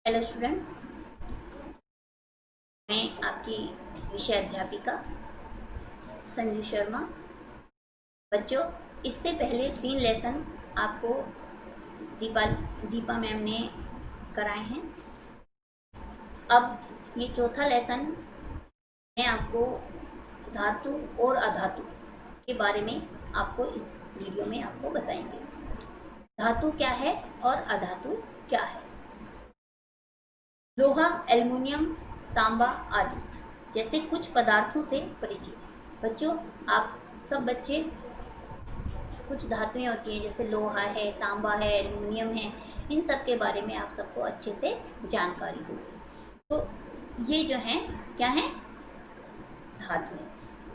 Hello students, मैं आपकी विषय अध्यापिका संजू शर्मा। बच्चों, इससे पहले 3 लेसन आपको दीपा मैम ने कराए हैं। अब ये चौथा लेसन मैं आपको धातु और अधातु के बारे में आपको इस वीडियो में आपको बताएंगे। धातु क्या है और अधातु क्या है। लोहा, एल्युमिनियम, तांबा आदि जैसे कुछ पदार्थों से परिचित। बच्चों, आप सब बच्चे कुछ धातुएं होती हैं जैसे लोहा है, तांबा है, एल्युमिनियम है, इन सब के बारे में आप सबको अच्छे से जानकारी होगी। तो ये जो हैं क्या हैं, धातुएं।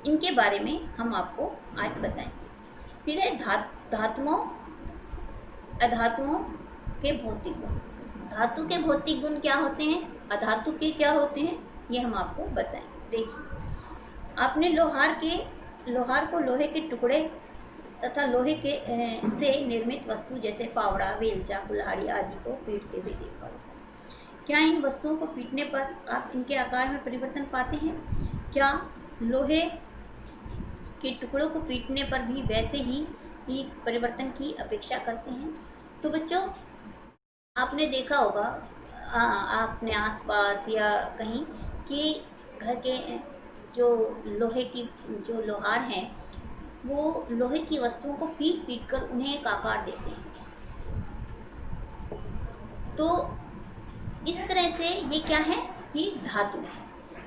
इनके बारे में हम आपको आज बताएंगे। फिर है धातुओं अधातुओं के भौतिक गुण। धातु के भौतिक गुण क्या होते हैं, अधातु के क्या होते हैं, ये हम आपको बताएंगे। देखिए, आपने लोहार को लोहे के टुकड़े तथा लोहे के से निर्मित वस्तु जैसे फावड़ा, वेलचा, कुल्हाड़ी आदि को पीटते हुए देखा होगा। क्या इन वस्तुओं को पीटने पर आप इनके आकार में परिवर्तन पाते हैं? क्या लोहे के टुकड़ों को पीटने पर भी वैसे ही परिवर्तन की अपेक्षा करते हैं? तो बच्चों, आपने देखा होगा आपने आसपास या कहीं कि घर के जो लोहार हैं वो लोहे की वस्तुओं को पीट पीट कर उन्हें एक आकार देते हैं। तो इस तरह से ये क्या है, ये धातु है।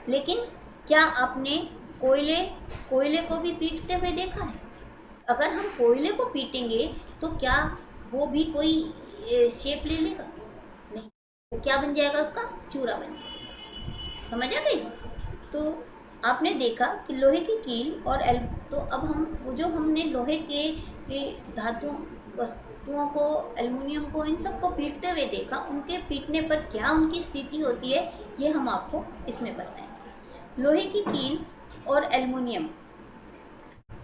लेकिन क्या आपने कोयले को भी पीटते हुए देखा है? अगर हम कोयले को पीटेंगे तो क्या वो भी कोई शेप ले लेगा? नहीं, वो क्या बन जाएगा, उसका चूरा बन जाएगा। समझ आ गई? तो आपने देखा कि लोहे की कील और तो अब हमने लोहे के धातु वस्तुओं को, एल्युमिनियम को, इन सब को पीटते हुए देखा, उनके पीटने पर क्या उनकी स्थिति होती है ये हम आपको इसमें बताएंगे। लोहे की कील और एल्युमिनियम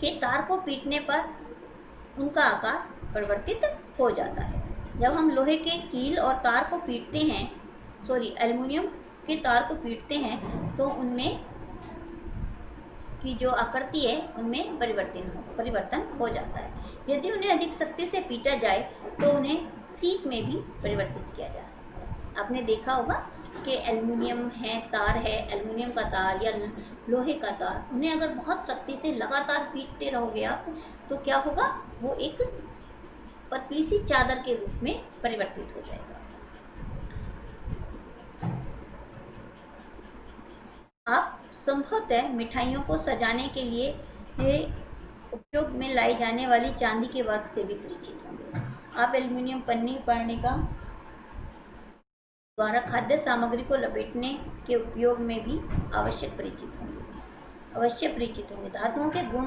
के तार को पीटने पर उनका आकार परिवर्तित हो जाता है। जब हम लोहे के कील और तार को पीटते हैं, एल्युमिनियम के तार को पीटते हैं तो उनमें की जो आकृति है उनमें परिवर्तन हो जाता है। यदि उन्हें अधिक शक्ति से पीटा जाए तो उन्हें सीट में भी परिवर्तित किया जा सकता है। आपने देखा होगा कि एल्युमिनियम है, तार है, एल्युमिनियम का तार या लोहे का तार, उन्हें अगर बहुत शक्ति से लगातार पीटते रहोगे आप तो क्या होगा, वो एक पतली सी चादर के रूप में परिवर्तित हो जाएगा। आप संभवतः मिठाइयों को सजाने के लिए उपयोग में लाई जाने वाली चांदी के वर्क से भी परिचित होंगे। आप एल्युमिनियम पन्नी का द्वारा खाद्य सामग्री को लपेटने के उपयोग में भी अवश्य परिचित होंगे। धातुओं के गुण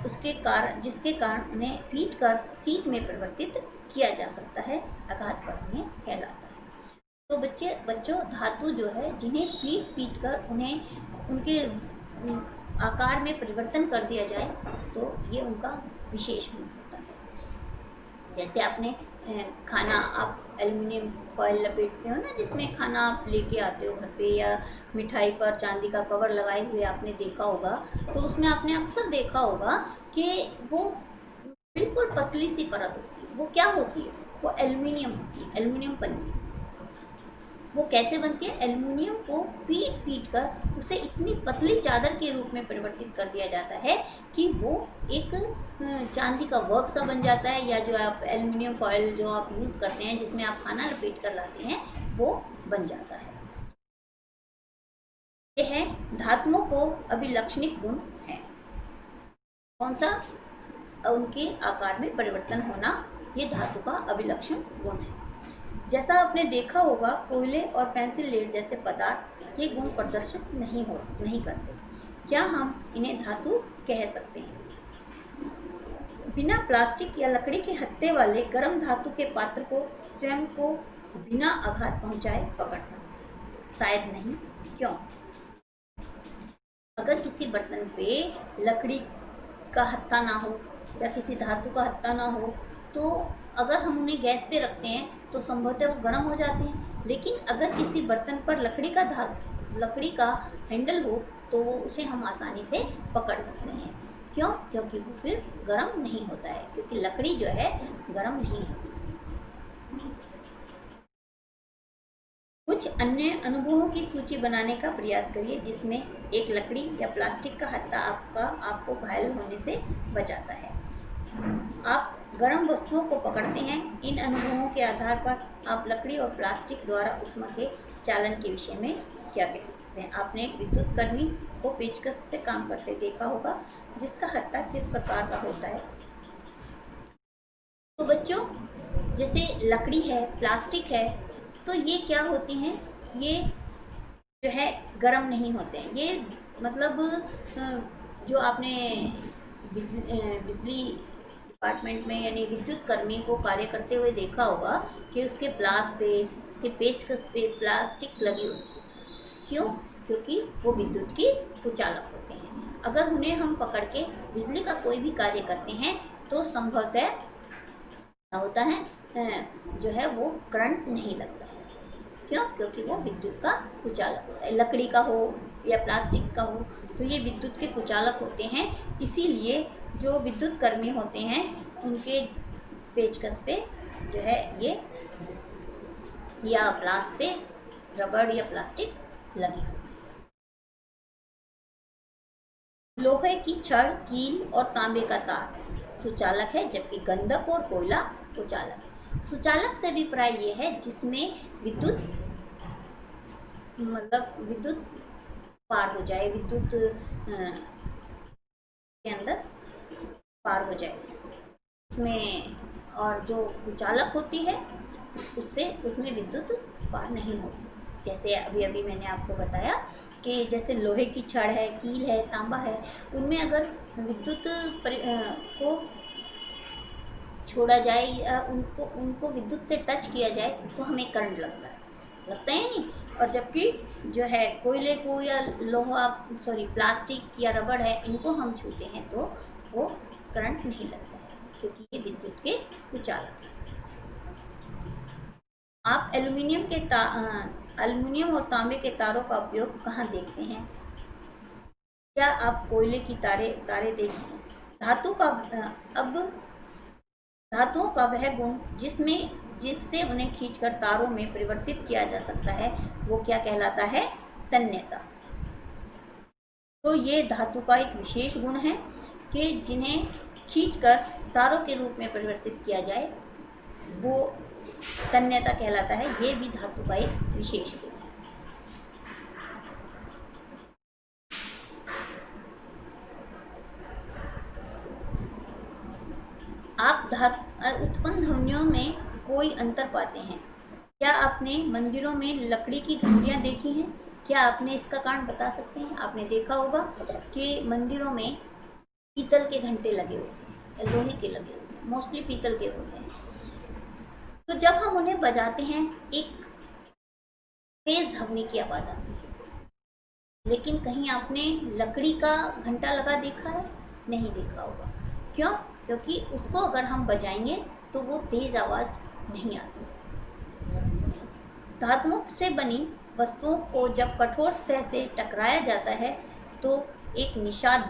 जिसके कारण उन्हें पीट कर सीट में परिवर्तित किया जा सकता है, आघात पढ़ने कहलाता है। तो बच्चों, धातु जो है जिन्हें पीट कर उन्हें उनके आकार में परिवर्तन कर दिया जाए तो ये उनका विशेष गुण होता है। जैसे आपने खाना, आप एल्युमिनियम फॉयल लपेटते हो ना, जिसमें खाना आप लेके आते हो घर पे, या मिठाई पर चांदी का कवर लगाए हुए आपने देखा होगा, तो उसमें आपने अक्सर देखा होगा कि वो बिल्कुल पतली सी परत होती है। वो क्या होती है, वो एल्युमिनियम होती है, एल्युमिनियम पन्नी। वो कैसे बनती है, एल्युमिनियम को पीट कर उसे इतनी पतली चादर के रूप में परिवर्तित कर दिया जाता है कि वो एक चांदी का वर्क सा बन जाता है, या जो आप एल्युमिनियम फॉयल जो आप यूज़ करते हैं जिसमें आप खाना लपेट कर लाते हैं, वो बन जाता है। ये है धातुओं को अभिलक्षणिक गुण है। कौन सा? उनके आकार में परिवर्तन होना, ये धातु का अभिलक्षण गुण है। जैसा आपने देखा होगा, कोयले और पेंसिल लेड जैसे पदार्थ ये गुण प्रदर्शित नहीं करते। क्या हम इन्हें धातु कह सकते हैं? बिना प्लास्टिक या लकड़ी के हत्थे वाले गर्म धातु के पात्र को स्वयं को बिना आघात पहुंचाए पकड़ सकते हैं? शायद नहीं। क्यों? अगर किसी बर्तन पे लकड़ी का हत्था ना हो या किसी धातु का हत्था ना हो, तो अगर हम उन्हें गैस पे रखते हैं तो संभवतः वो गर्म हो जाते हैं। लेकिन अगर किसी बर्तन पर लकड़ी का हैंडल हो तो वो उसे हम आसानी से पकड़ सकते हैं। क्यों? क्योंकि वो फिर गर्म नहीं होता है, क्योंकि लकड़ी जो है गर्म नहीं होती। कुछ अन्य अनुभवों की सूची बनाने का प्रयास करिए जिसमें एक लकड़ी या प्लास्टिक का हत्था आपको घायल होने से बचाता है। आप गर्म वस्तुओं को पकड़ते हैं। इन अनुभवों के आधार पर आप लकड़ी और प्लास्टिक द्वारा ऊष्मा के चालन के विषय में क्या कहते हैं? आपने एक विद्युत कर्मी को पेचकस से काम करते देखा होगा, जिसका हत्था किस प्रकार का होता है। तो बच्चों, जैसे लकड़ी है, प्लास्टिक है, तो ये क्या होती हैं, ये जो है गर्म नहीं होते हैं। ये मतलब जो आपने बिजली डिपार्टमेंट में यानी विद्युत कर्मी को कार्य करते हुए देखा होगा कि उसके प्लास पे, उसके पेचकस पे प्लास्टिक लगी होती है। क्यों? क्योंकि वो विद्युत की कुचालक होते हैं। अगर उन्हें हम पकड़ के बिजली का कोई भी कार्य करते हैं तो संभवतः क्या होता है, जो है वो करंट नहीं लगता है। क्यों? क्योंकि वो विद्युत का कुचालक होता है। लकड़ी का हो या प्लास्टिक का हो तो ये विद्युत के कुचालक होते हैं। इसीलिए जो विद्युत कर्मी होते हैं उनके पेचकस पे जो है ये या प्लास पे रबड़ या प्लास्टिक लगी होती है। लोहे की छड़, कील और तांबे का तार सुचालक है, जबकि गंधक और कोयला कुचालक है। सुचालक से अभिप्राय ये है जिसमें विद्युत पार हो जाए, विद्युत के अंदर पार हो जाए उसमें, और जो कुचालक होती है उसमें विद्युत पार नहीं होती। जैसे अभी अभी मैंने आपको बताया कि जैसे लोहे की छड़ है, कील है, तांबा है, उनमें अगर विद्युत को छोड़ा जाए या उनको विद्युत से टच किया जाए तो हमें करंट लगता है नहीं। और जबकि जो है कोयले को या प्लास्टिक या रबड़ है, इनको हम छूते हैं तो वो करंट नहीं लगता है, क्योंकि ये विद्युत के कुचालक हैं। आप एल्युमिनियम और तांबे के तारों का उपयोग कहाँ देखते हैं? क्या आप कोयले की तारे देखें? धातुओं का वह गुण जिससे उन्हें खींचकर तारों में परिवर्तित किया जा सकता है वो क्या कहलाता है? तन्यता। तो ये धातु का एक विशेष गुण है कि जिन्हें खींचकर तारों के रूप में परिवर्तित किया जाए वो तन्यता कहलाता है। ये भी धातु का एक विशेष गुण है। आप उत्पन्न ध्वनियों में कोई अंतर पाते हैं? क्या आपने मंदिरों में लकड़ी की घंटियां देखी हैं? क्या आपने इसका कारण बता सकते हैं? आपने देखा होगा कि मंदिरों में पीतल के घंटे लगे होते हैं या लोहे के लगे होते हैं, मोस्टली पीतल के होते हैं। तो जब हम उन्हें बजाते हैं एक तेज ध्वनि की आवाज़ आती है। लेकिन कहीं आपने लकड़ी का घंटा लगा देखा है? नहीं देखा होगा। क्यों? क्योंकि उसको अगर हम बजाएंगे तो वो तेज आवाज़ नहीं आती। धातुओं से बनी वस्तुओं को जब कठोर सतह से टकराया जाता है तो एक निनाद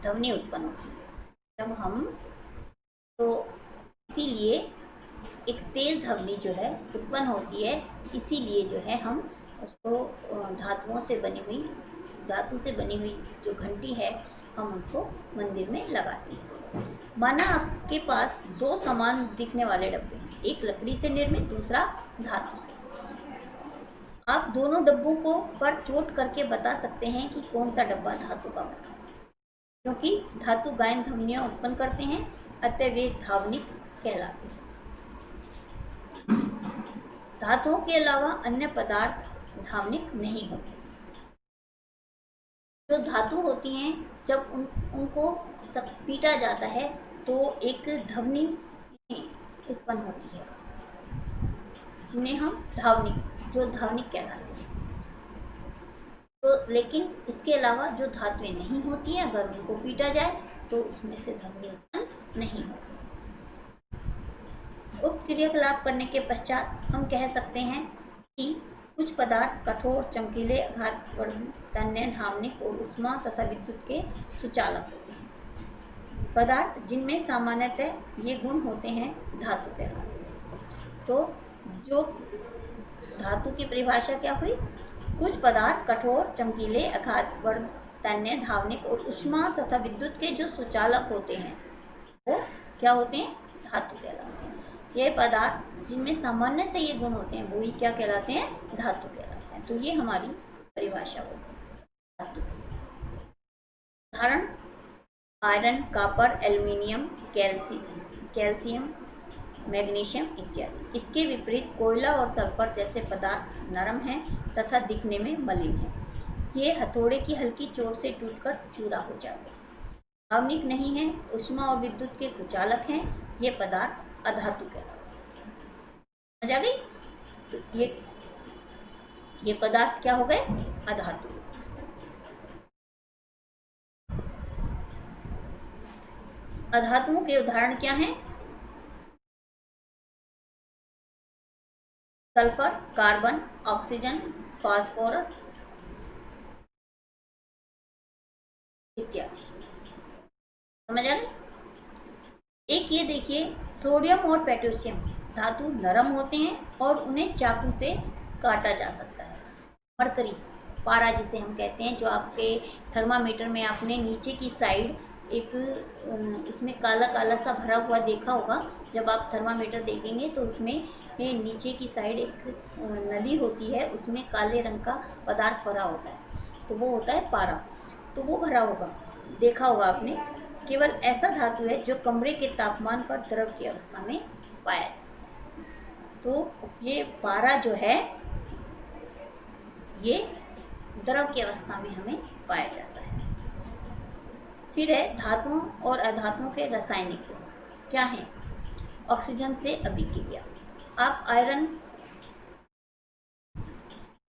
ध्वनि उत्पन्न होती है। जब हम तो इसीलिए एक तेज ध्वनि जो है उत्पन्न होती है। इसीलिए जो है हम उसको धातु से बनी हुई जो घंटी है हम उनको मंदिर में लगाते हैं। माना आपके पास दो समान दिखने वाले डब्बे हैं, एक लकड़ी से निर्मित, दूसरा धातु से। आप दोनों डब्बों को पर चोट करके बता सकते हैं कि कौन सा डब्बा धातु का बना है, क्योंकि धातु गायन ध्वनियाँ उत्पन्न करते हैं, अतः वे धावनिक कहलाते हैं। धातुओं के अलावा अन्य पदार्थ धावनिक नहीं होते। जो धातु होती हैं जब उनको पीटा जाता है तो एक ध्वनि उत्पन्न होती है, जिन्हें हम धावनिक कहलाते हैं। तो लेकिन इसके अलावा जो धातुएं नहीं होती हैं, अगर उनको पीटा जाए तो उसमें से ध्वनि उत्पन्न नहीं होती। क्रियाकलाप करने के पश्चात हम कह सकते हैं कि कुछ पदार्थ कठोर, चमकीले, आघातपूर्ण, तन्य, धावनिक और ऊष्मा तथा विद्युत के सुचालक होते हैं। पदार्थ जिनमें सामान्यतः ये गुण होते हैं धातु कहलाते हैं। तो जो धातु की परिभाषा क्या हुई? कुछ पदार्थ कठोर, चमकीले, आघातपूर्ण, तन्य, धावनिक और ऊष्मा तथा विद्युत के जो सुचालक होते हैं वो क्या होते हैं? धातु कहलाते हैं। ये पदार्थ जिनमें सामान्यतः ये गुण होते हैं वो ही क्या कहलाते हैं? धातु कहलाते हैं। तो ये हमारी परिभाषा हो धातु। उदाहरण: iron, copper, aluminium, calcium, magnesium इत्यादि। इसके विपरीत कोयला और सल्फर जैसे पदार्थ नरम हैं तथा दिखने में मलिन हैं। ये हथौड़े की हल्की चोट से टूटकर चूरा हो जाते हैं। धावनिक नहीं है, ऊष्मा और विद्युत के कुचालक हैं। ये पदार्थ अधातु कहलाते हैं। समझ आ गई? तो ये पदार्थ क्या हो गए? अधातु। अधातुओं के उदाहरण क्या हैं? सल्फर, कार्बन, ऑक्सीजन, फास्फोरस इत्यादि। समझ आ गई? एक ये देखिए, सोडियम और पोटेशियम धातु नरम होते हैं और उन्हें चाकू से काटा जा सकता है। मरकरी, पारा जिसे हम कहते हैं, जो आपके थर्मामीटर में आपने नीचे की साइड एक उसमें काला काला सा भरा हुआ देखा होगा। जब आप थर्मामीटर देखेंगे तो उसमें नीचे की साइड एक नली होती है, उसमें काले रंग का पदार्थ भरा होता है, तो वो होता है पारा। तो वो भरा होगा, देखा होगा आपने। केवल ऐसा धातु है जो कमरे के तापमान पर द्रव की अवस्था में पाया जाता है। तो ये पारा जो है ये द्रव की अवस्था में हमें पाया जाता है। फिर है धातुओं और अधातुओं के रासायनिक गुण क्या हैं? ऑक्सीजन से अभिक्रिया। आप आयरन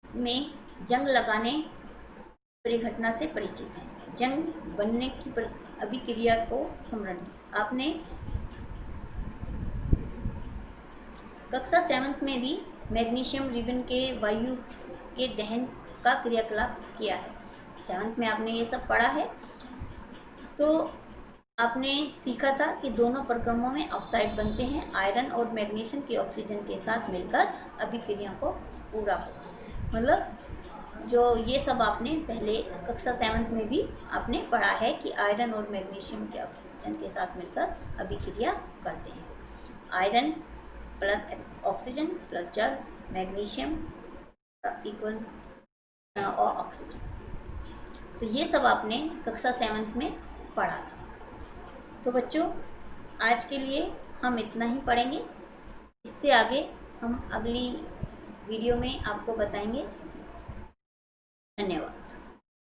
में जंग लगाने परिघटना से परिचित हैं। जंग बनने की अभिक्रिया को स्मरण आपने कक्षा 7 में भी मैग्नीशियम रिबन के वायु के दहन का क्रियाकलाप किया है। 7 में आपने ये सब पढ़ा है। तो आपने सीखा था कि दोनों प्रक्रमों में ऑक्साइड बनते हैं। आयरन और मैग्नीशियम की ऑक्सीजन के साथ मिलकर अभिक्रिया को पूरा हो, मतलब जो ये सब आपने पहले कक्षा 7 में भी आपने पढ़ा है कि आयरन और मैग्नीशियम के ऑक्सीजन के साथ मिलकर अभिक्रिया करते हैं। आयरन प्लस ऑक्सीजन प्लस जल, मैग्नीशियम इक्वल और ऑक्सीजन। तो ये सब आपने कक्षा 7 में पढ़ा था। तो बच्चों, आज के लिए हम इतना ही पढ़ेंगे। इससे आगे हम अगली वीडियो में आपको बताएंगे